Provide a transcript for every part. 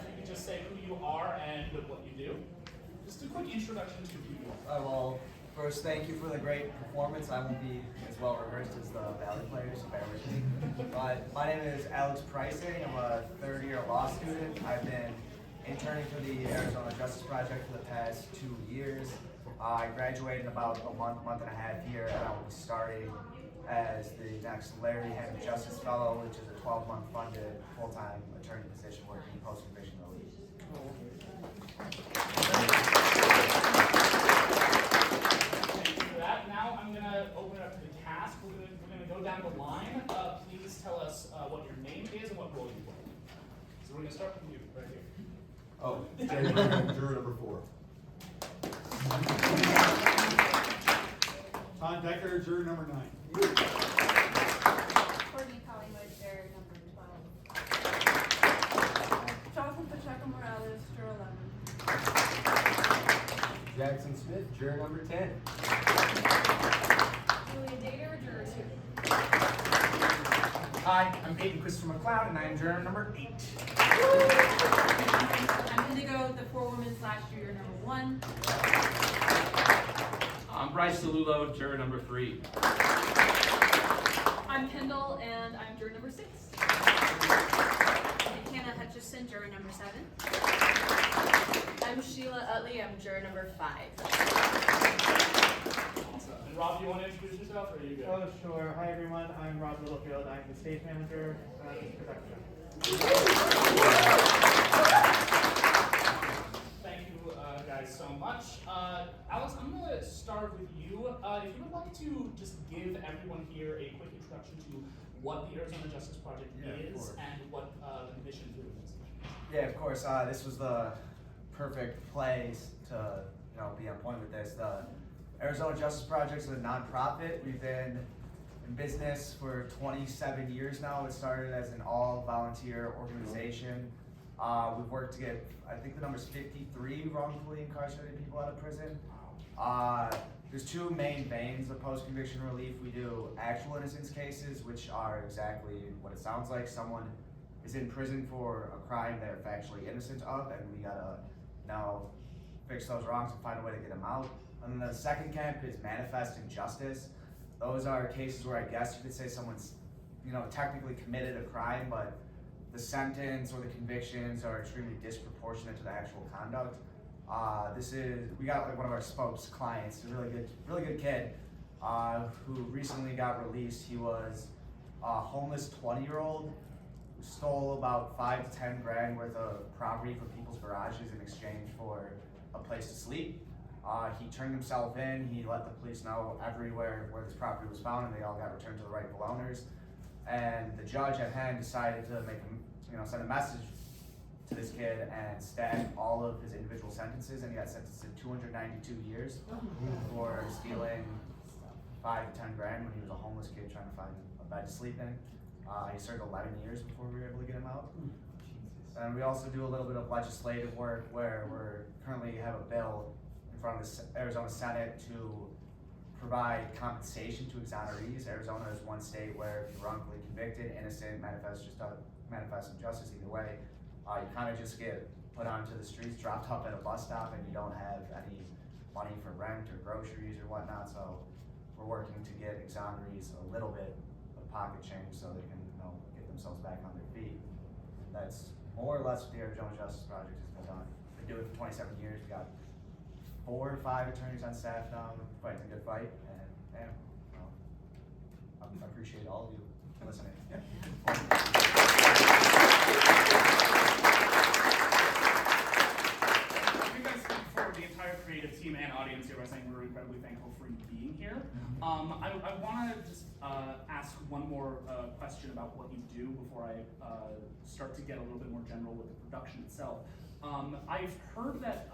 if you could just say who you are and what you do. Just a quick introduction to who you are. Well, first, thank you for the great performance. I won't be as well rehearsed as the Valley players, so bear with me. But my name is Alex Pricing. I'm a third-year law student. I've been interning for the Arizona Justice Project for the past 2 years. I graduated in about a month and a half here, and I will be starting as the next Larry Henry Justice Fellow, which is a 12-month funded full-time attorney position working in post-conviction relief. Thank you for that. Now I'm going to open it up to the cast. We're going to go down the line. Please tell us what your name is and what role you play. So we're going to start with you right here. Oh, juror number 4. Todd Becker, juror number 9. Courtney Collingwood, juror number 12. Jonathan Pacheco Morales, juror 11. Jackson Smith, juror number 10. Julia Dater, juror 2. Hi, I'm Peyton Christopher McLeod, and I am juror number 8. I'm Indigo, the 4-woman/juror number 1. I'm Bryce DeLulo, juror number 3. I'm Kendall, and I'm juror number 6. I'm Hannah Hutchison, juror number 7. I'm Sheila Utley, I'm juror number 5. Awesome. And Rob, do you want to introduce yourself, or are you good? Oh, sure. Hi, everyone. I'm Rob Littlefield. I'm the stage manager of this production. Thank you guys so much. Alex, I'm going to start with you. If you would like to just give everyone here a quick introduction to what the Arizona Justice Project is and what the mission through it is. Yeah, of course. This was the perfect place to be on point with this. The Arizona Justice Project is a nonprofit. We've been in business for 27 years now. It started as an all-volunteer organization. We've worked to get, I think the number's 53 wrongfully incarcerated people out of prison. There's 2 main veins of post-conviction relief. We do actual innocence cases, which are exactly what it sounds like. Someone is in prison for a crime they're factually innocent of, and we gotta now fix those wrongs and find a way to get them out. And then the second camp is manifest injustice. Those are cases where I guess you could say someone's, technically committed a crime, but the sentence or the convictions are extremely disproportionate to the actual conduct. We got like one of our spokes clients, a really good kid, who recently got released. He was a homeless 20-year-old who stole about 5 to 10 grand worth of property from people's garages in exchange for a place to sleep. He turned himself in. He let the police know everywhere where this property was found, and they all got returned to the rightful owners. And the judge at hand decided to make him, send a message to this kid and stack all of his individual sentences, and he got sentenced to 292 years for stealing 5 to 10 grand when he was a homeless kid trying to find a bed to sleep in. He served 11 years before we were able to get him out. And we also do a little bit of legislative work where we're currently have a bill in front of the Arizona Senate to provide compensation to exonerees. Arizona is one state where if you're wrongfully convicted, innocent, manifest injustice, either way, you kind of just get put onto the streets, dropped off at a bus stop, and you don't have any money for rent or groceries or whatnot. So we're working to get exonerees a little bit of pocket change so they can get themselves back on their feet. That's more or less what the Arizona Justice Project has been done. Been doing it for 27 years. We got 4 or 5 attorneys on staff now, fighting a good fight, and I appreciate all of you listening. You guys speak for the entire creative team and audience here by saying we're incredibly thankful for you being here. I want to just ask one more question about what you do before I start to get a little bit more general with the production itself. I've heard that,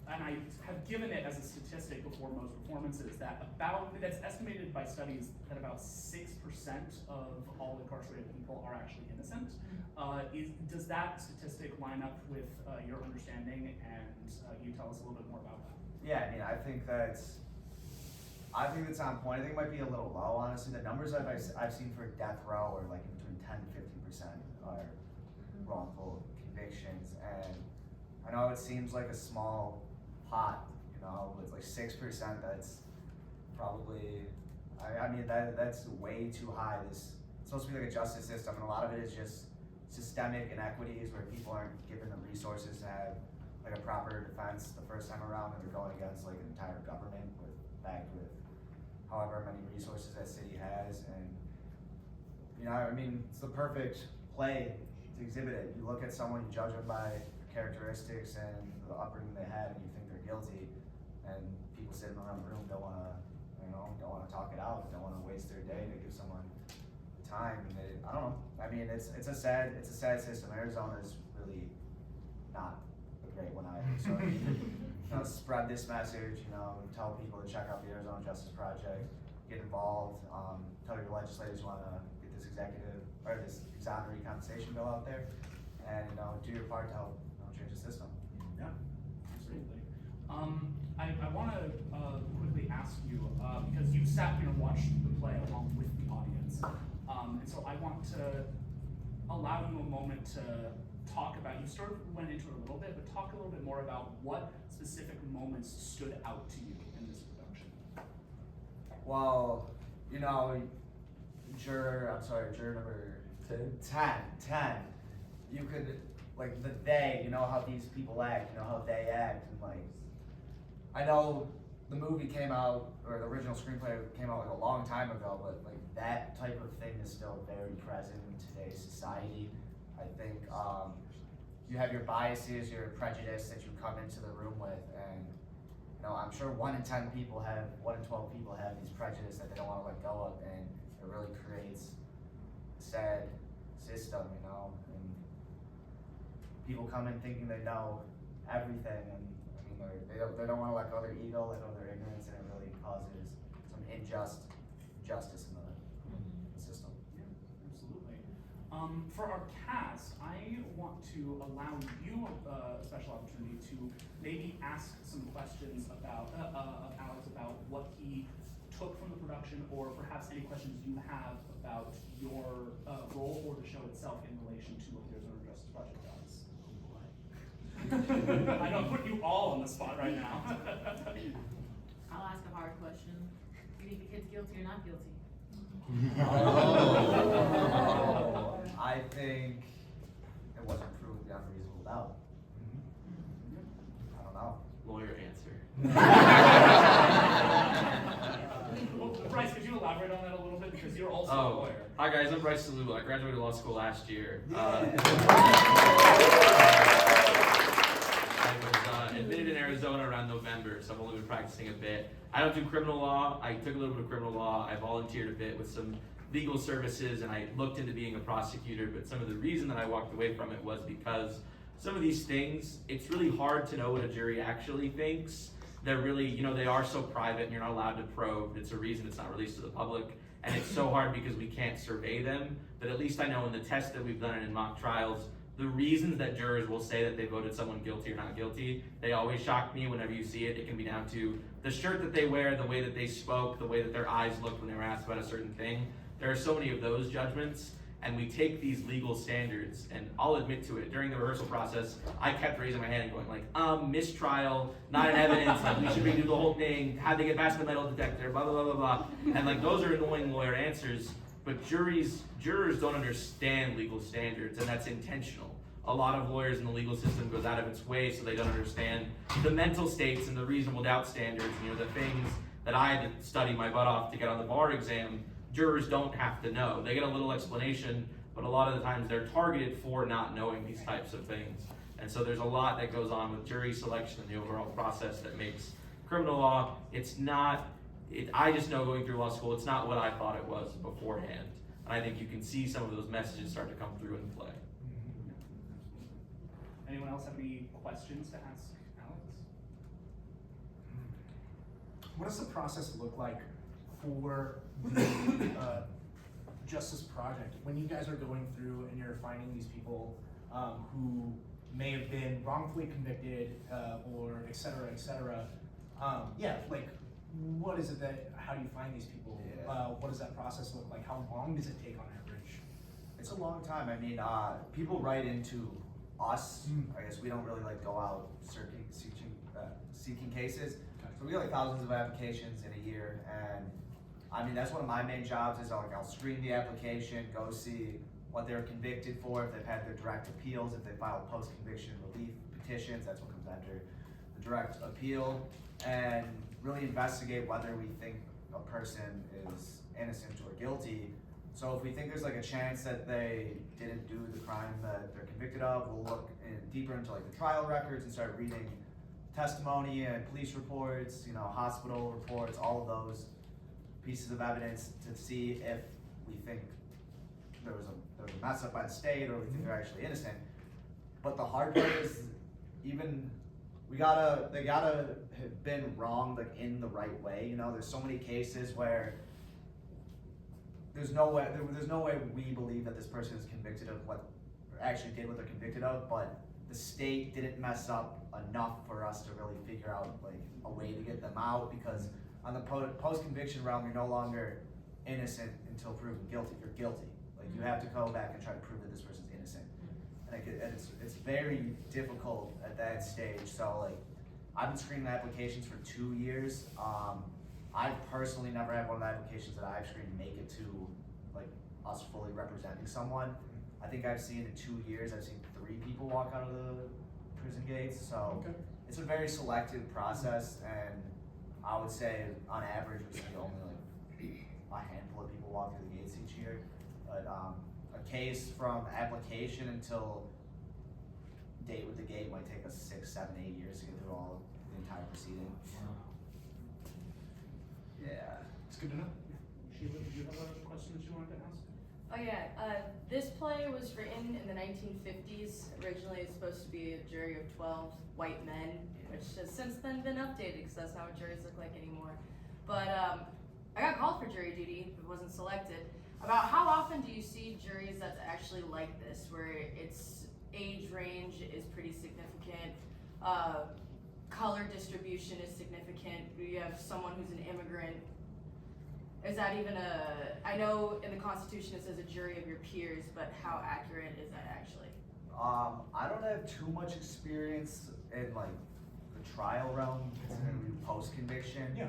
and I have given it as a statistic before most performances, that's estimated by studies that about 6% of all incarcerated people are actually innocent. Does that statistic line up with your understanding, and you tell us a little bit more about that? Yeah, I think that's on point. I think it might be a little low, honestly. The numbers I've seen for death row are like between 10 and 15% are wrongful convictions, know it seems like a small pot, you know, with like 6%, that's probably, I mean, that's way too high. This, it's supposed to be like a justice system, and a lot of it is just systemic inequities where people aren't given the resources to have like a proper defense the first time around, and they're going against like an entire government backed with however many resources that city has. And you know, I mean, it's the perfect play to exhibit it. You look at someone, you judge them by characteristics and the upbringing they had, and you think they're guilty, and people sitting around the room don't wanna, you know, don't wanna talk it out, don't wanna waste their day to give someone time. And I don't know. I mean, it's a sad system. Arizona's really not a great one either. So you know, spread this message. You know, tell people to check out the Arizona Justice Project, get involved. Tell your legislators you want to get this exonerated compensation bill out there, and you know, do your part to help change the system. Yeah, absolutely. I want to quickly ask you, because you sat here and watched the play along with the audience, and so I want to allow you a moment to talk about, you sort of went into it a little bit, but talk a little bit more about what specific moments stood out to you in this production. Well, you know, juror number 10. You could, like, you know how these people act, you know how they act, and like, I know the movie came out, or the original screenplay came out like a long time ago, but like that type of thing is still very present in today's society. I think you have your biases, your prejudice that you come into the room with, and you know, I'm sure 1 in 12 people have these prejudices that they don't want to let go of, and it really creates a sad system, you know. And people come in thinking they know everything, and I mean, they don't want to let go of their ego, let go of their ignorance, and it really causes some injustice in the system. Yeah, absolutely. For our cast, I want to allow you a special opportunity to maybe ask some questions about of Alex about what he took from the production, or perhaps any questions you have about your role or the show itself in relation to what the Arizona Justice Project does. I know I'm putting you all on the spot right now. I'll ask a hard question. Do you think the kid's guilty or not guilty? Oh, I think it wasn't proved beyond reasonable doubt. I don't know. Lawyer answer. Well, Bryce, could you elaborate on that a little bit, because you're also a lawyer. Hi guys, I'm Bryce Salulu. I graduated law school last year. I was admitted in Arizona around November, so I've only been practicing a bit. I don't do criminal law. I took a little bit of criminal law. I volunteered a bit with some legal services, and I looked into being a prosecutor, but some of the reason that I walked away from it was because some of these things, it's really hard to know what a jury actually thinks. They're really, you know, they are so private and you're not allowed to probe. It's a reason it's not released to the public. And it's so hard because we can't survey them, but at least I know in the tests that we've done and in mock trials, the reasons that jurors will say that they voted someone guilty or not guilty, they always shock me whenever you see it. It can be down to the shirt that they wear, the way that they spoke, the way that their eyes looked when they were asked about a certain thing. There are so many of those judgments, and we take these legal standards, and I'll admit to it, during the rehearsal process, I kept raising my hand and going like, mistrial, not in evidence, like we should redo the whole thing, how'd they get past the metal detector, blah, blah, blah, blah, blah. And like, those are annoying lawyer answers, but jurors don't understand legal standards, and that's intentional. A lot of lawyers in the legal system goes out of its way so they don't understand the mental states and the reasonable doubt standards, and, you know, the things that I had to study my butt off to get on the bar exam. Jurors don't have to know. They get a little explanation, but a lot of the times they're targeted for not knowing these types of things. And so there's a lot that goes on with jury selection and the overall process that makes criminal law, I just know going through law school, it's not what I thought it was beforehand. And I think you can see some of those messages start to come through in play. Anyone else have any questions to ask Alex? What does the process look like for the Justice Project when you guys are going through and you're finding these people who may have been wrongfully convicted or et cetera, et cetera? Like, what is it how do you find these people? Yeah. What does that process look like? How long does it take on average? It's a long time. I mean, people write into us. I guess we don't really like go out seeking cases. So we get like thousands of applications in a year, and I mean that's one of my main jobs is I'll screen the application, go see what they were convicted for, if they've had their direct appeals, if they filed post-conviction relief petitions, that's what comes after the direct appeal, and really investigate whether we think a person is innocent or guilty. So if we think there's like a chance that they didn't do the crime that they're convicted of, we'll look deeper into like the trial records and start reading testimony and police reports, you know, hospital reports, all of those pieces of evidence to see if we think there was a mess up by the state or we think they're actually innocent. But the hard part is even they gotta have been wrong like in the right way. You know, there's so many cases where there's no way we believe that this person is convicted of what or actually did what they're convicted of, but the state didn't mess up enough for us to really figure out like a way to get them out, because on the post-conviction realm, you're no longer innocent until proven guilty. You're guilty. Like you have to go back and try to prove that this person's innocent, and it's very difficult at that stage. So like I've been screening applications for 2 years. I've personally never had one of the applications that I've screened make it to like us fully representing someone. I think I've seen in 2 years, I've seen 3 people walk out of the prison gates. So it's a very selective process, and I would say on average we see only like a handful of people walk through the gates each year. But a case from application until date with the gate might take us 6, 7, 8 years to get through all of the entire proceeding. Yeah. It's good to know. Sheila, did you have a question that you wanted to ask? Oh yeah, this play was written in the 1950s. Originally it's supposed to be a jury of 12 white men, which has since then been updated because that's not what juries look like anymore. But I got called for jury duty, but wasn't selected. About how often do you see juries that's actually like this, where its age range is pretty significant, color distribution is significant, you have someone who's an immigrant? Is that even I know in the Constitution it says a jury of your peers, but how accurate is that actually? I don't have too much experience in like the trial realm, considering we do post-conviction. Yeah.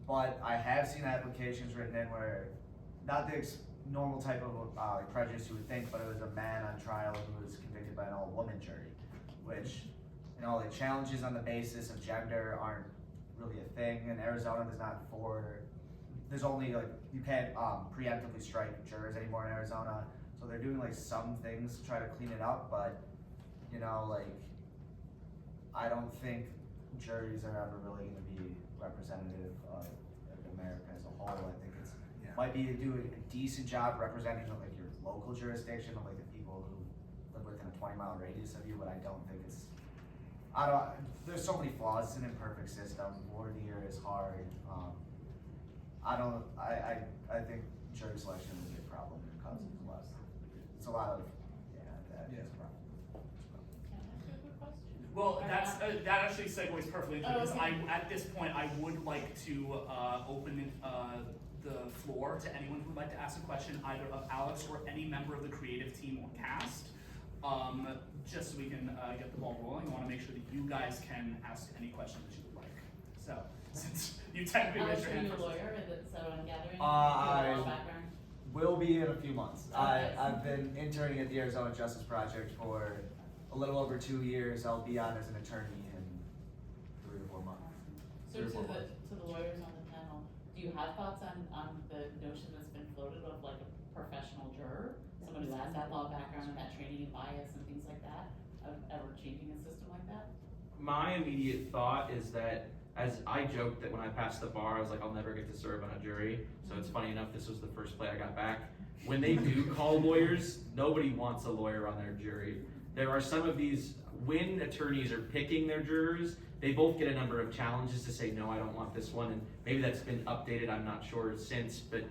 But I have seen applications written in where, not the normal type of like prejudice you would think, but it was a man on trial who was convicted by an all-woman jury, which, you know, the challenges on the basis of gender aren't really a thing. In Arizona, there's only like, you can't preemptively strike jurors anymore in Arizona. So they're doing like some things to try to clean it up, but you know, like, I don't think juries are ever really gonna be representative of America as a whole. I think it's might be to do a decent job representing like your local jurisdiction of like the people who live within a 20-mile radius of you, but I don't think it's, there's so many flaws. It's an imperfect system. Voir dire is hard. I think jury selection is a big problem because it's less. It's a lot of, that is a problem. Well, that actually segues perfectly into because at this point I would like to open the floor to anyone who would like to ask a question, either of Alex or any member of the creative team or cast. Just so we can get the ball rolling, I want to make sure that you guys can ask any questions that you would like. So, since you technically raised your hand Are you a first. lawyer? Is it so I'm gathering? I Law background? will be in a few months. Okay. I've been interning at the Arizona Justice Project for a little over 2 years. I'll be on as an attorney in 3 to 4 months. So to the lawyers on the panel, do you have thoughts on the notion that's been floated of like a professional juror? Someone who has that law background and that training and bias and things like that, of ever changing a system like that? My immediate thought is that, as I joked that when I passed the bar, I was like, I'll never get to serve on a jury. So it's funny enough, this was the first play I got back. When they do call lawyers, nobody wants a lawyer on their jury. There are some of these, when attorneys are picking their jurors, they both get a number of challenges to say, no, I don't want this one. And maybe that's been updated, I'm not sure since, but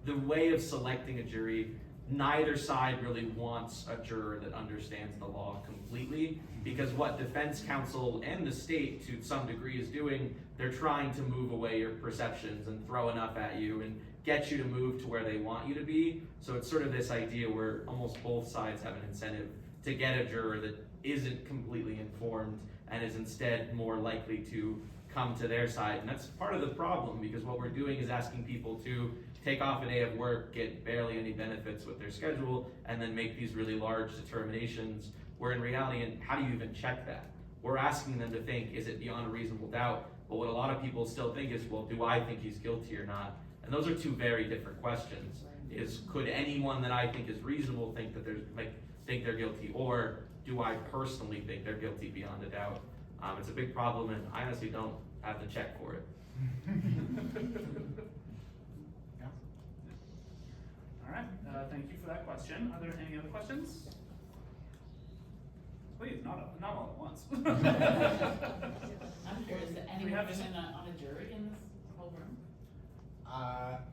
the way of selecting a jury, neither side really wants a juror that understands the law completely, because what defense counsel and the state to some degree is doing, they're trying to move away your perceptions and throw enough at you and get you to move to where they want you to be. So it's sort of this idea where almost both sides have an incentive to get a juror that isn't completely informed and is instead more likely to come to their side. And that's part of the problem, because what we're doing is asking people to take off a day of work, get barely any benefits with their schedule, and then make these really large determinations, where in reality, and how do you even check that? We're asking them to think, is it beyond a reasonable doubt? But what a lot of people still think is, well, do I think he's guilty or not? And those are two very different questions. Is, could anyone that I think is reasonable think that think they're guilty, or do I personally think they're guilty beyond a doubt? It's a big problem, and I honestly don't have the check for it. All right, thank you for that question. Are there any other questions? Please, not all at once. I'm curious, is anyone been on a jury in this whole room?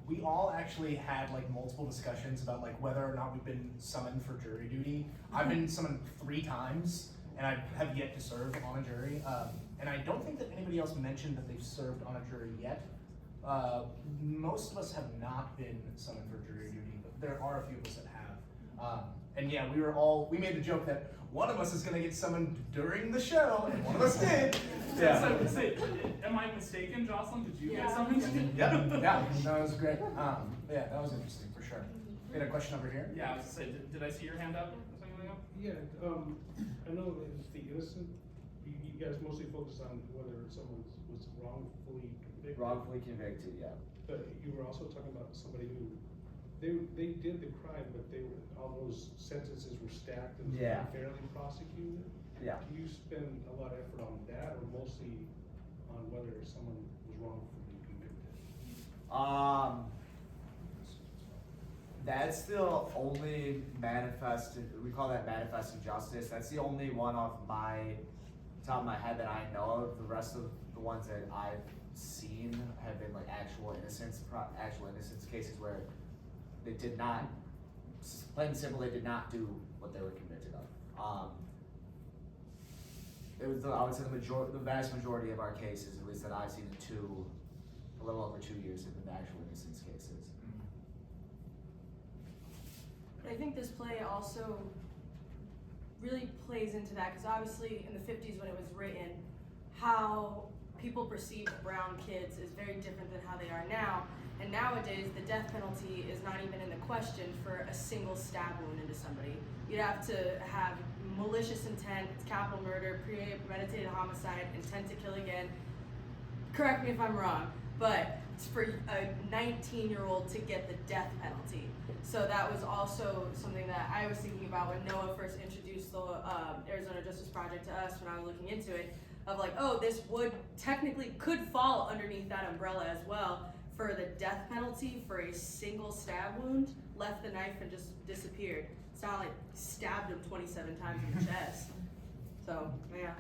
We all actually had like multiple discussions about like whether or not we've been summoned for jury duty. I've been summoned 3 times, and I have yet to serve on a jury. And I don't think that anybody else mentioned that they've served on a jury yet. Most of us have not been summoned for jury duty, but there are a few of us that have. And yeah, we made the joke that one of us is gonna get summoned during the show, and one of us did. Yeah. So, am I mistaken, Jocelyn? Did you get something? Yeah, that was great. Yeah, that was interesting for sure. We had a question over here. Yeah, I was gonna say, did I see your hand up? Yeah, I know that it's the innocent. You guys mostly focus on whether someone was wrongfully convicted. Wrongfully convicted, yeah. But you were also talking about somebody who they did the crime, but all those sentences were stacked and Yeah. unfairly prosecuted. Yeah. Do you spend a lot of effort on that, or mostly on whether someone was wrongfully convicted? That's the only we call that manifest injustice. That's the only one off my top of my head that I know of. The rest of the ones that I've seen have been like actual innocence cases where they did not, plain and simple, they did not do what they were convicted of. It was I would say the vast majority of our cases, at least that I've seen, a little over 2 years, have been actual innocence cases. But I think this play also really plays into that, because obviously in the 50s when it was written, how people perceived brown kids is very different than how they are now. And nowadays, the death penalty is not even in the question for a single stab wound into somebody. You'd have to have malicious intent, capital murder, premeditated homicide, intent to kill again. Correct me if I'm wrong, but it's for a 19-year-old to get the death penalty. So that was also something that I was thinking about when Noah first introduced the Arizona Justice Project to us when I was looking into it, of like, oh, this could fall underneath that umbrella as well, for the death penalty for a single stab wound, left the knife and just disappeared. It's not like stabbed him 27 times in the chest. So, yeah.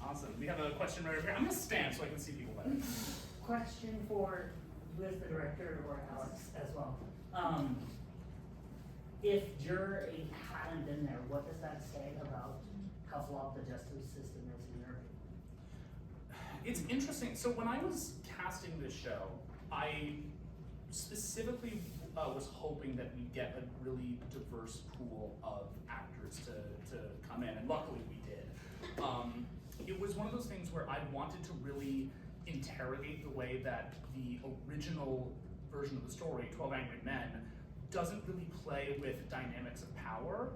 Awesome. We have a question right over here. I'm gonna stand so I can see people better. Question for who is the director or Alex as well. If juror 8 hadn't been there, what does that say about how flawed the justice system is in your opinion? It's interesting. So when I was casting this show, I specifically was hoping that we'd get a really diverse pool of actors to come in, and luckily we did. It was one of those things where I wanted to really interrogate the way that the original version of the story, 12 Angry Men, doesn't really play with dynamics of power,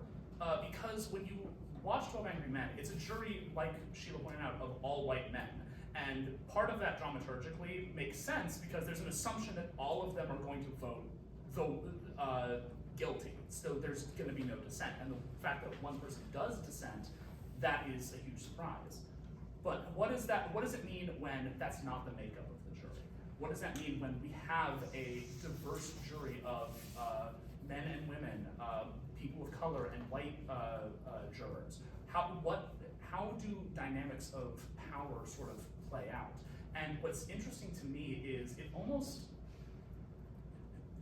because when you watch 12 Angry Men, it's a jury, like Sheila pointed out, of all white men. And part of that dramaturgically makes sense because there's an assumption that all of them are going to vote guilty. So there's going to be no dissent. And the fact that one person does dissent, that is a huge surprise. But what does it mean when that's not the makeup of the jury? What does that mean when we have a diverse jury of men and women, people of color and white jurors? How do dynamics of power sort of play out? And what's interesting to me is it almost,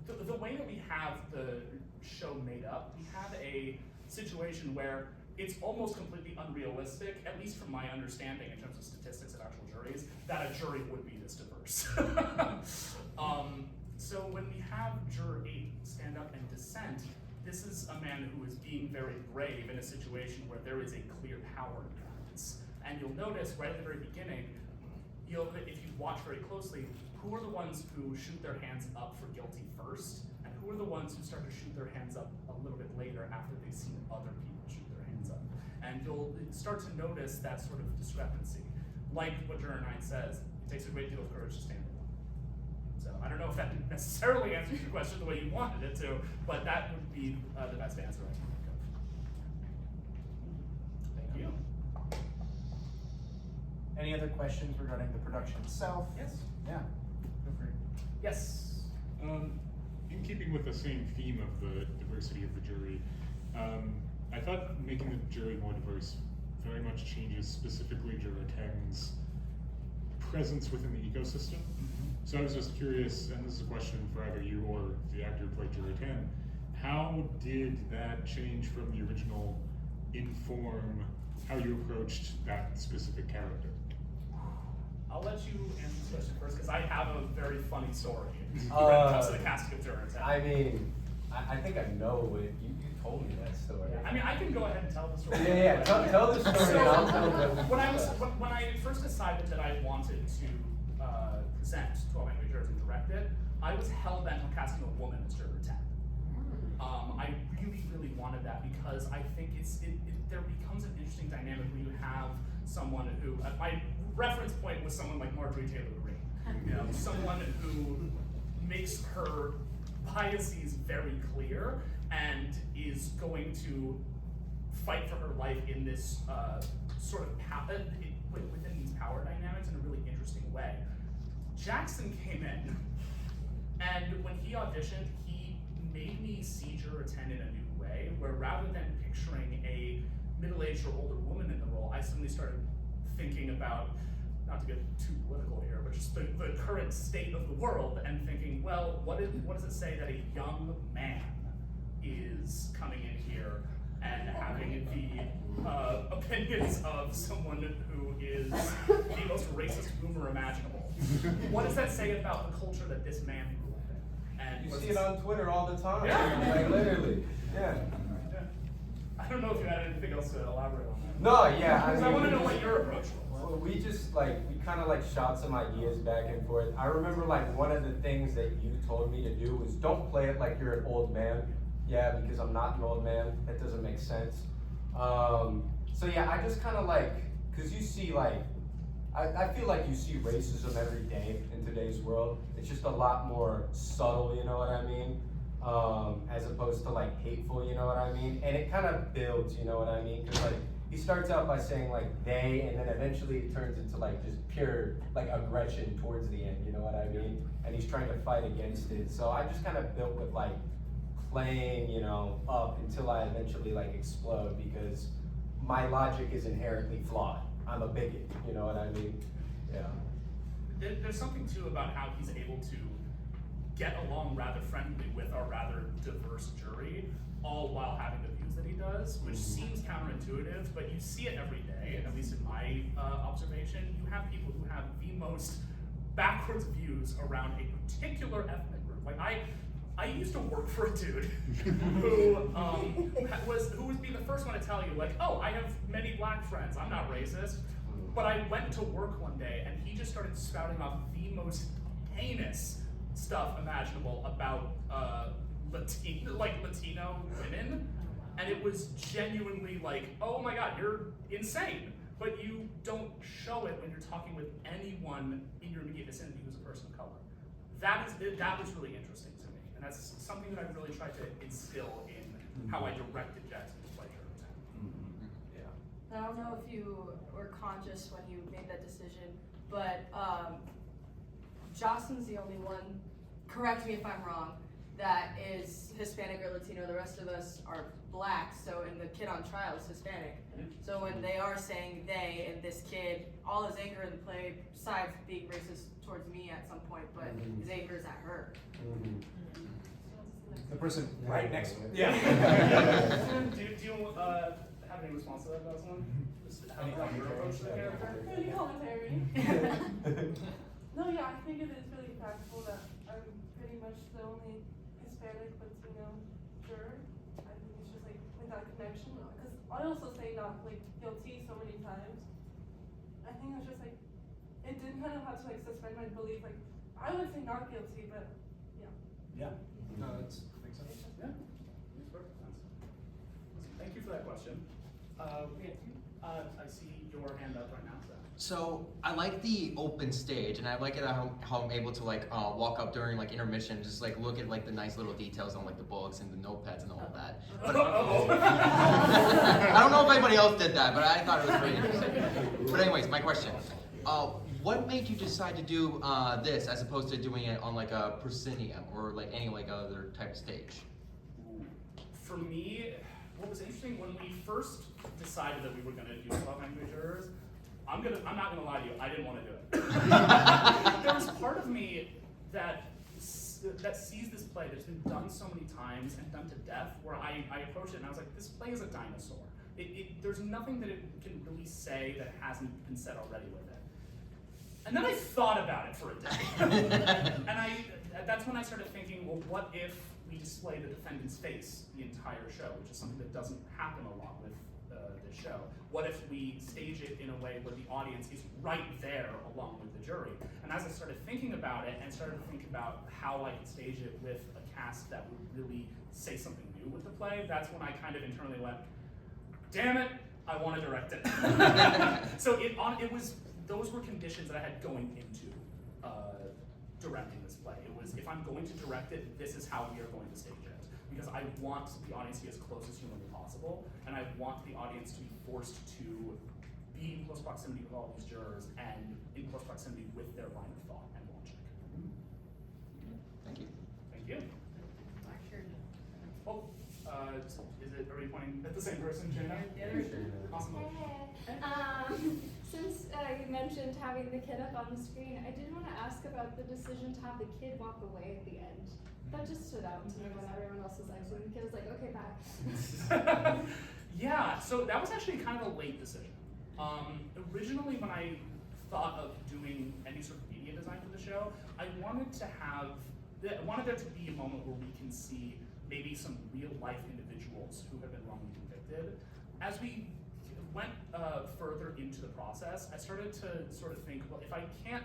the way that we have the show made up, we have a situation where it's almost completely unrealistic, at least from my understanding in terms of statistics of actual juries, that a jury would be this diverse. So when we have Juror 8 stand up and dissent, this is a man who is being very brave in a situation where there is a clear power imbalance. And you'll notice right at the very beginning, if you watch very closely, who are the ones who shoot their hands up for guilty first, and who are the ones who start to shoot their hands up a little bit later after they've seen other people shoot their hands up. And you'll start to notice that sort of discrepancy. Like what Juror 9 says, it takes a great deal of courage to stand alone. So I don't know if that necessarily answers your question the way you wanted it to, but that would be the best answer I can think of. Thank you. Any other questions regarding the production itself? Yes. Yeah, feel free. Yes. In keeping with the same theme of the diversity of the jury, I thought making the jury more diverse very much changes specifically Juror 10's presence within the ecosystem. So I was just curious, and this is a question for either you or the actor who played Juror 10, how did that change from the original inform how you approached that specific character? I'll let you answer this question first, because I have a very funny story when it Uh, comes to the casting of Juror 10. I mean, I think I know it. You told me that story. I mean, I can go ahead and tell the story. Yeah, tell the story and I'll tell them. When I first decided that I wanted to present 12 Angry Jurors and direct it, I was hell-bent on casting a woman as Juror 10. I really, really wanted that because I think there becomes an interesting dynamic when you have someone who, my reference point was someone like Marjorie Taylor Greene, you know, someone who makes her biases very clear and is going to fight for her life in this sort of within these power dynamics in a really interesting way. Jackson came in, and when he auditioned, he made me see Juror 10 in a new way, where rather than picturing a middle-aged or older woman in the role, I suddenly started thinking about, not to get too political here, but just the current state of the world, and thinking, well, what does it say that a young man is coming in here and having the opinions of someone who is the most racist boomer imaginable? What does that say about the culture that this man grew up in? And You see it on Twitter all the time. Yeah. Like literally. Yeah. I don't know if you had anything else to elaborate on that. No, yeah. Because I want to know what your approach was. Well, we just we kind of shot some ideas back and forth. I remember one of the things that you told me to do was don't play it like you're an old man. Yeah, because I'm not an old man. That doesn't make sense. So yeah, I just kind of because you see I feel like you see racism every day in today's world. It's just a lot more subtle, you know what I mean? As opposed to hateful, you know what I mean? And it kind of builds, you know what I mean? Because he starts out by saying they, and then eventually it turns into just pure aggression towards the end, you know what I mean? And he's trying to fight against it. So I just kind of built with playing, you know, up until I eventually explode, because my logic is inherently flawed. I'm a bigot, you know what I mean? Yeah. There's something too about how he's able to get along rather friendly with our rather diverse jury, all while having the views that he does, which seems counterintuitive, but you see it every day, at least in my observation. You have people who have the most backwards views around a particular ethnic group. I used to work for a dude who would be the first one to tell you, oh, I have many black friends, I'm not racist. But I went to work one day and he just started spouting off the most heinous stuff imaginable about Latino women. And it was genuinely oh my God, you're insane. But you don't show it when you're talking with anyone in your immediate vicinity who's a person of color. That was really interesting to me. And that's something that I really tried to instill in how I directed Jackson's play Juror 10. Yeah. I don't know if you were conscious when you made that decision, but Jocelyn's the only one, correct me if I'm wrong, that is Hispanic or Latino. The rest of us are black, and the kid on trial is Hispanic. So when they are saying they and this kid, all his anger in the play, besides being racist towards me at some point, but his anger is at her. The person right next to him. Yeah. Do you have any response to that, Jocelyn? Just how your approach to the character? Really commentary. No, yeah, I think it is really impactful that I'm pretty much the only Hispanic Latino juror. I think it's just like without connection. Because I also say not like guilty so many times. I think it's just like it did kind of have to like suspend my belief. Like I would say not guilty, but yeah. Yeah. No, that makes sense. Yeah, makes perfect sense. Thank you for that question. I see your hand up right now, So I like the open stage, and I like it how I'm able to like walk up during like intermission, just like look at like the nice little details on like the books and the notepads and all that. But I don't know if anybody else did that, but I thought it was pretty interesting. But anyways, my question: what made you decide to do this as opposed to doing it on like a proscenium or like any like other type of stage? For me, what was interesting when we first decided that we were going to do 12 Angry Jurors, I'm not gonna lie to you, I didn't want to do it. There was part of me that sees this play that's been done so many times and done to death, where I approached it and I was like, this play is a dinosaur. There's nothing that it can really say that hasn't been said already with it. And then I thought about it for a day. And that's when I started thinking, well, what if we display the defendant's face the entire show, which is something that doesn't happen a lot with this show. What if we stage it in a way where the audience is right there along with the jury? And as I started thinking about it and started to think about how I could stage it with a cast that would really say something new with the play, that's when I kind of internally went, damn it, I want to direct it. So those were conditions that I had going into directing this play. It was, if I'm going to direct it, this is how we are going to stage it. Because I want the audience to be as close as humanly possible, and I want the audience to be forced to be in close proximity with all these jurors and in close proximity with their line of thought and logic. Thank you. Thank you. Oh, are we pointing at the same person, Jana? Awesome. Since you mentioned having the kid up on the screen, I did want to ask about the decision to have the kid walk away at the end. That just stood out to me when everyone else was exiting. The kid was like, okay, bye. Yeah, so that was actually kind of a late decision. Originally, when I thought of doing any sort of media design for the show, I wanted there to be a moment where we can see maybe some real life individuals who have been wrongly convicted. As we went further into the process, I started to sort of think, well, if I can't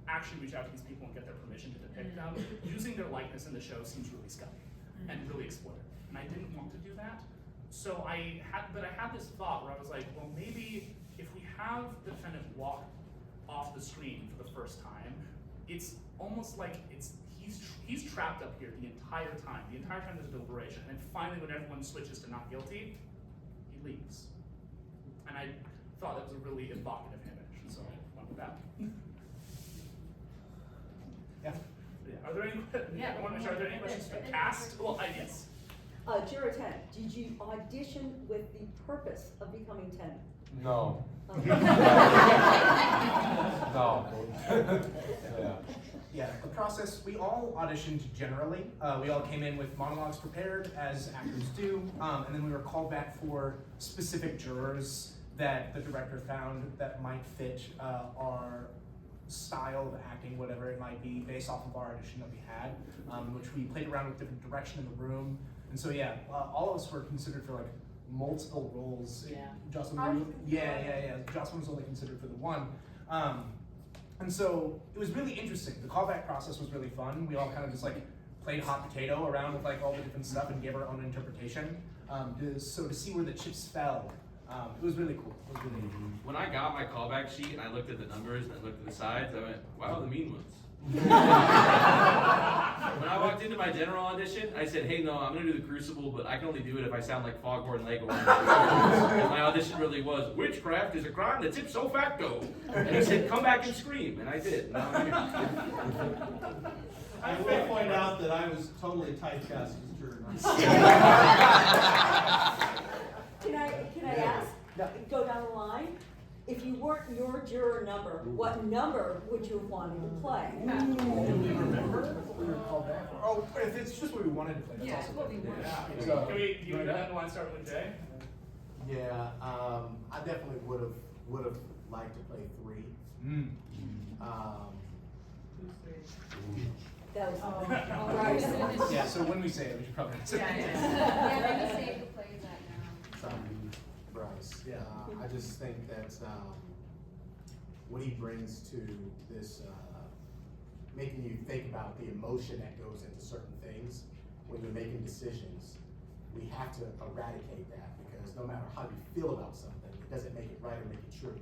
actually reach out to these people and get their permission to depict them, using their likeness in the show seems really scummy and really exploitive. And I didn't want to do that. So I had this thought where I was like, well, maybe if we have the defendant walk off the screen for the first time, it's almost like he's trapped up here the entire time there's a deliberation. And then finally, when everyone switches to not guilty, he leaves. And I thought that was a really evocative image, so I went with that. Yeah. Are there any? I want to make sure. Are there any questions for the cast? Well, yes. Juror 10, did you audition with the purpose of becoming 10? No. Okay. No. Yeah. Yeah, the process, we all auditioned generally. We all came in with monologues prepared, as actors do, and then we were called back for specific jurors that the director found that might fit our style of acting, whatever it might be, based off of our audition that we had, in which we played around with different direction in the room. And so yeah, all of us were considered for like multiple roles. Yeah. Jocelyn, Jocelyn was only considered for the one. And so it was really interesting. The callback process was really fun. We all kind of just like played hot potato around with like all the different stuff and gave our own interpretation. So to see where the chips fell, it was really cool. It was really When I got my callback sheet and I looked at the numbers and I looked at the sides, I went, wow, the mean ones. When I walked into my general audition, I said, hey, no, I'm going to do the Crucible, but I can only do it if I sound like Foghorn Leghorn. And my audition really was, witchcraft is a crime that's ipso facto. And he said, come back and scream. And I did. Now I'm here. I will point out that I was totally typecast as juror 9. Can I ask? Go down the line. If you weren't your juror number, what number would you have wanted to play? Do we remember? We were called back. Oh, if it's just what we wanted to play, that's also what we wanted. So, can we do that one starting with Jay? Yeah, I definitely would have liked to play 3. That was Oh. Yeah, so when we say it, we should probably say it. Yeah, maybe say who plays that now. Bryce. Yeah, I just think that what he brings to this, making you think about the emotion that goes into certain things when you're making decisions, we have to eradicate that, because no matter how you feel about something, it doesn't make it right or make it true.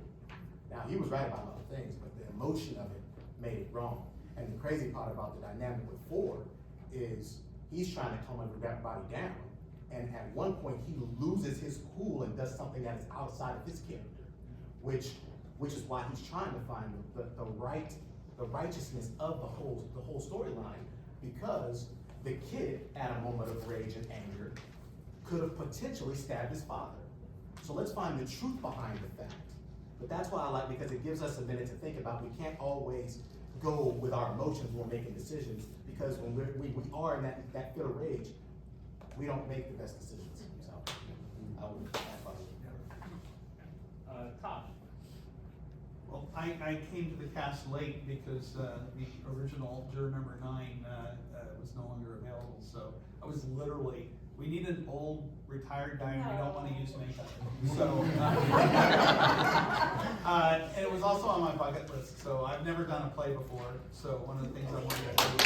Now, he was right about other things, but the emotion of it made it wrong. And the crazy part about the dynamic with Ford is he's trying to calm everybody down, and at one point he loses his cool and does something that is outside of his character, which is why he's trying to find the righteousness of the whole storyline, because the kid at a moment of rage and anger could have potentially stabbed his father. So let's find the truth behind the fact. But that's why I like, because it gives us a minute to think about. We can't always go with our emotions when we're making decisions, because when we are in that fit of rage, we don't make the best decisions. So I would, that's why I would. Todd. Well, I came to the cast late because the original juror number 9 was no longer available. So I was literally, we need an old retired guy, and we don't want to use makeup. So, and it was also on my bucket list. So I've never done a play before. So one of the things I wanted to do.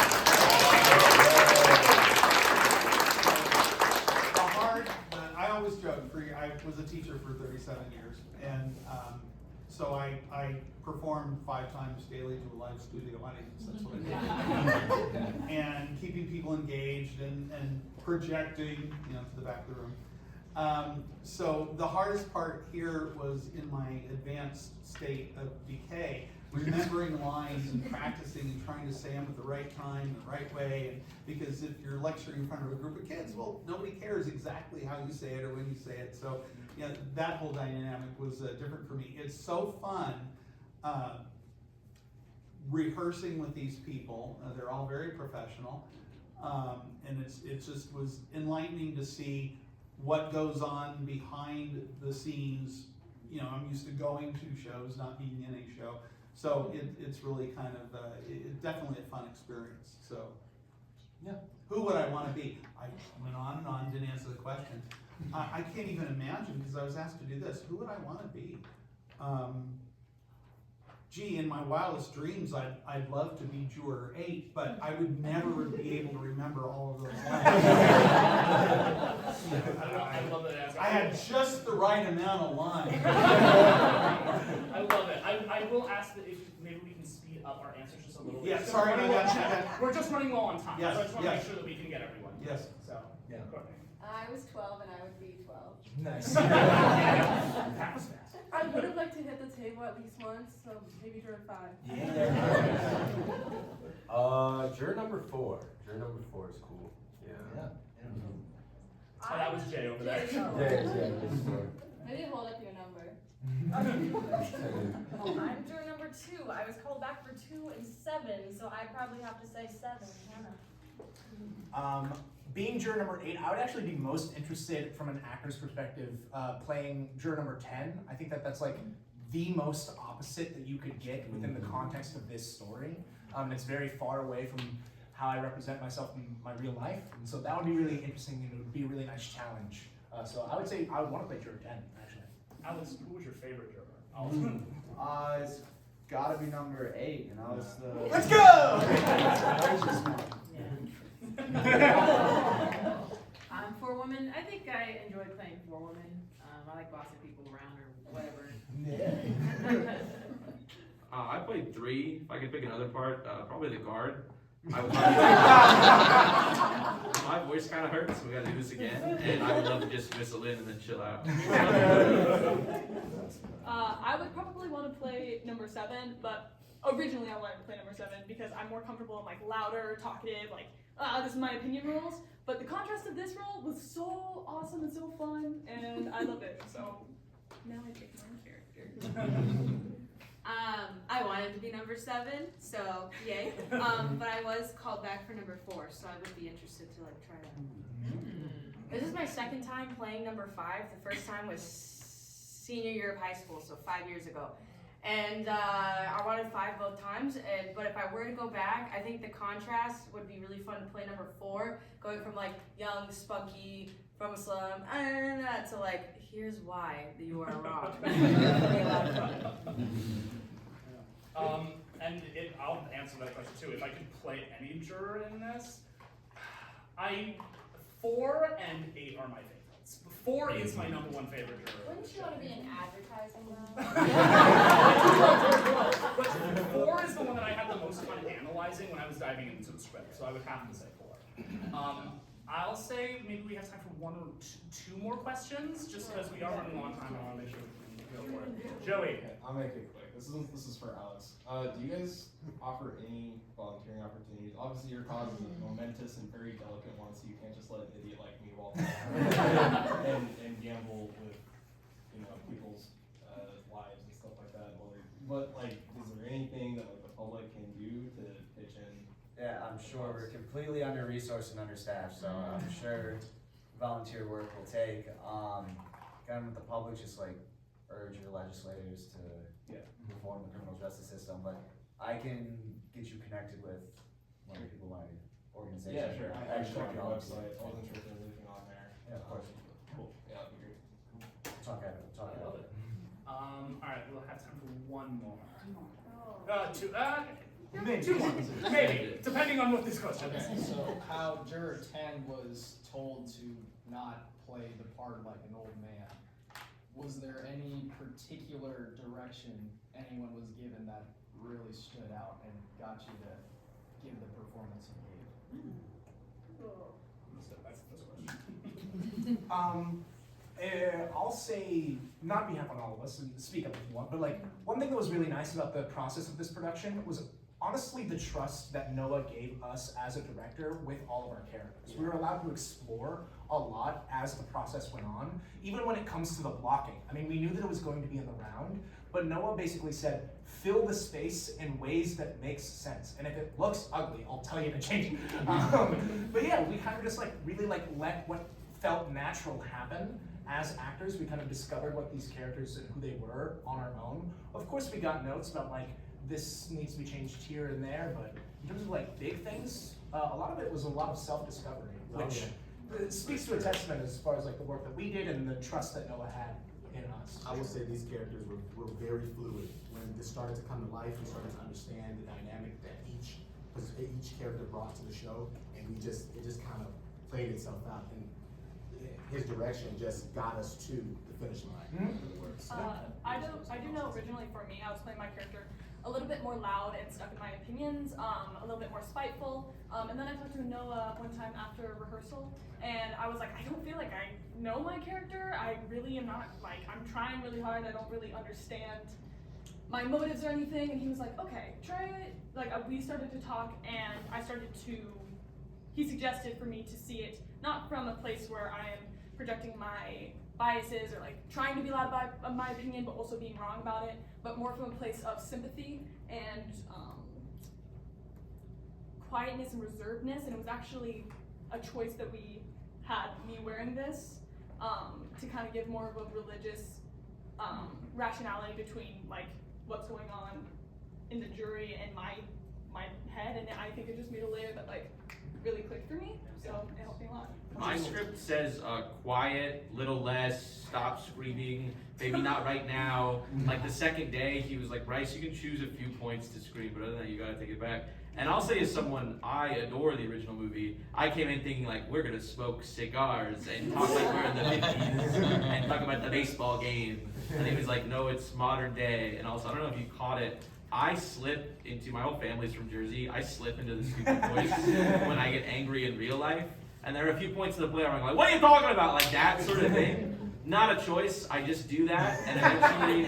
I always joke. I was a teacher for 37 years, and so I perform 5 times daily to a live studio audience. That's what I do. And keeping people engaged and projecting, to the back of the room. So the hardest part here was in my advanced state of decay, remembering lines and practicing and trying to say them at the right time, the right way. And because if you're lecturing in front of a group of kids, well, nobody cares exactly how you say it or when you say it. So that whole dynamic was different for me. It's so fun rehearsing with these people. They're all very professional. And it just was enlightening to see what goes on behind the scenes. I'm used to going to shows, not being in a show. So it's really kind of, definitely a fun experience. So, yeah. Who would I want to be? I went on and on, didn't answer the question. I can't even imagine, because I was asked to do this. Who would I want to be? Gee, in my wildest dreams, I'd love to be Juror 8, but I would never be able to remember all of those lines. I love that answer. I had just the right amount of lines. I love it. I will ask that if maybe we can speed up our answers just a little bit. Yeah, sorry, We're just running low on time, Yes, so I just want to yes. make sure that we can get everyone. Yes. So, Yeah. Courtney. I was 12 and I would be 12. Nice. That was fast. I would have liked to hit the table at least once, so maybe juror 5. Juror number 4. Juror number 4 is cool. Yeah. Oh, that was Jay over there. Maybe hold up your number. I'm juror number 2. I was called back for 2 and 7, so I probably have to say 7. Hannah. Being juror number 8, I would actually be most interested from an actor's perspective playing juror number 10. I think that's like the most opposite that you could get within the context of this story. It's very far away from how I represent myself in my real life. And so that would be really interesting, and it would be a really nice challenge. So I would say I would want to play juror 10, actually. Alex, who was your favorite juror? It's gotta be number 8, and I was the... Let's go! Forewoman. I think I enjoyed playing forewoman. I like bossing people around or whatever. I played 3. If I could pick another part, probably the guard. My voice kind of hurts, so we gotta do this again. And I would love to just whistle in and then chill out. I would probably want to play number 7, but originally I wanted to play number 7 because I'm more comfortable in like louder, talkative, like this is my opinion roles. But the contrast of this role was so awesome and so fun, and I love it. So now I pick my own character. I wanted to be number 7, so yay. But I was called back for number 4, so I would be interested to like try that. This is my second time playing number 5. The first time was senior year of high school, so 5 years ago. And I wanted 5 both times, but if I were to go back, I think the contrast would be really fun to play number 4, going from like young, spunky, from a slum, to like, here's why you are wrong. That'd be a lot of fun. And I'll answer that question too. If I could play any juror in this, 4 and 8 are my favorites. 4 is my number 1 favorite juror. Wouldn't you want to be in advertising though? But 4 is the one that I had the most fun analyzing when I was diving into the script, so I would have to say 4. I'll say maybe we have time for 1 or 2 more questions, just because we are running a long time. I want to make sure we can go for it. Joey. Okay, I'll make it quick. This is for Alex. Do you guys offer any volunteering opportunities? Obviously, your cause is a momentous and very delicate one, so you can't just let an idiot like me walk around and gamble with, people's lives and stuff like that. But like, is there anything that like the public can do to pitch in? Yeah, I'm sure we're completely under-resourced and understaffed, so I'm sure volunteer work will take. Again, with the public, just like urge your legislators to reform the criminal justice system, but I can get you connected with one of the people in my organization. Yeah, sure. I Actually, checked your I'll- website. I wasn't sure if there was anything on there. Yeah, of course. Cool. Yeah, that'd be great. Talk at it. Talk I at love it. it. All right, we'll have time for 1 more. 2 Maybe. 2 more, maybe, depending on what this question Okay, is. so how Juror 10 was told to not play the part like an old man, was there any particular direction anyone was given that really stood out and got you to give the performance you gave? I'll say, not on behalf of all of us, and speak up if you want, but like, one thing that was really nice about the process of this production was honestly the trust that Noah gave us as a director with all of our characters. We were allowed to explore a lot as the process went on, even when it comes to the blocking. I mean, we knew that it was going to be in the round, but Noah basically said, fill the space in ways that makes sense. And if it looks ugly, I'll tell you to change it. But yeah, we kind of just like really like let what felt natural happen. As actors, we kind of discovered what these characters and who they were on our own. Of course, we got notes about like, this needs to be changed here and there, but in terms of like big things, a lot of it was a lot of self-discovery, which speaks to a testament as far as like the work that we did and the trust that Noah had in us. I would say these characters were very fluid. When this started to come to life, we started to understand the dynamic that each character brought to the show, and it just kind of played itself out. And his direction just got us to the finish line. I do know originally for me, I was playing my character a little bit more loud and stuck in my opinions, a little bit more spiteful. And then I talked to Noah one time after rehearsal, and I was like, I don't feel like I know my character. I really am not, like, I'm trying really hard. I don't really understand my motives or anything. And he was like, okay, try it. Like, we started to talk, and he suggested for me to see it not from a place where I am projecting my biases or like trying to be loud about my opinion but also being wrong about it, but more from a place of sympathy and quietness and reservedness. And it was actually a choice that we had, me wearing this, to kind of give more of a religious rationality between like what's going on in the jury and my head, and I think it just made a layer that like really clicked for me, so it helped me a lot. My script says quiet, little less, stop screaming, maybe not right now. Like the second day, he was like, Bryce, you can choose a few points to scream, but other than that, you gotta take it back. And I'll say as someone, I adore the original movie, I came in thinking like, we're gonna smoke cigars and talk like we're in the 50s and talk about the baseball game. And he was like, no, it's modern day. And also, I don't know if you caught it, I slip into, my whole family's from Jersey, I slip into the stupid voice when I get angry in real life. And there are a few points in the play where I'm like, what are you talking about? Like that sort of thing. Not a choice, I just do that, and eventually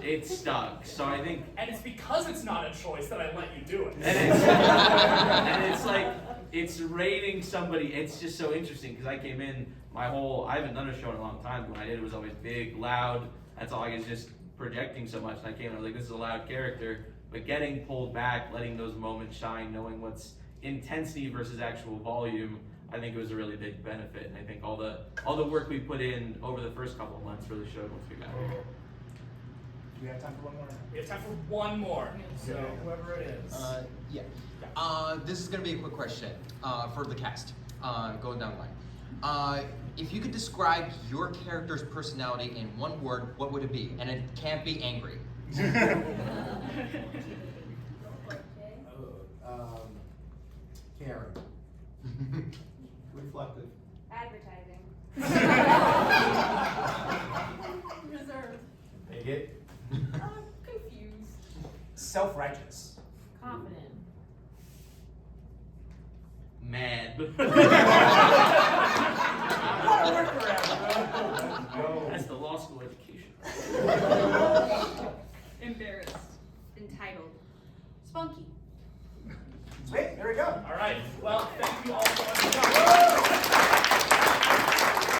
it stuck. So I think... And it's because it's not a choice that I let you do it. And it's like, it's rating somebody, it's just so interesting, because I came in, I haven't done a show in a long time, but when I did it was always big, loud, that's all I was just projecting so much, and I came in, I was like, this is a loud character, but getting pulled back, letting those moments shine, knowing what's intensity versus actual volume, I think it was a really big benefit, and I think all the work we put in over the first couple of months really showed once we got here. we have time for one more? We have time for one more. So whoever it is. Yeah. This is gonna be a quick question for the cast. Going down the line. If you could describe your character's personality in one word, what would it be? And it can't be angry. Karen. Reflective. Advertising. Reserved. Bigot. Confused. Self-righteous. Confident. Mad. That's the law school education. Embarrassed. Entitled. Spunky. Sweet, there we go. All right. Well, thank you all so much.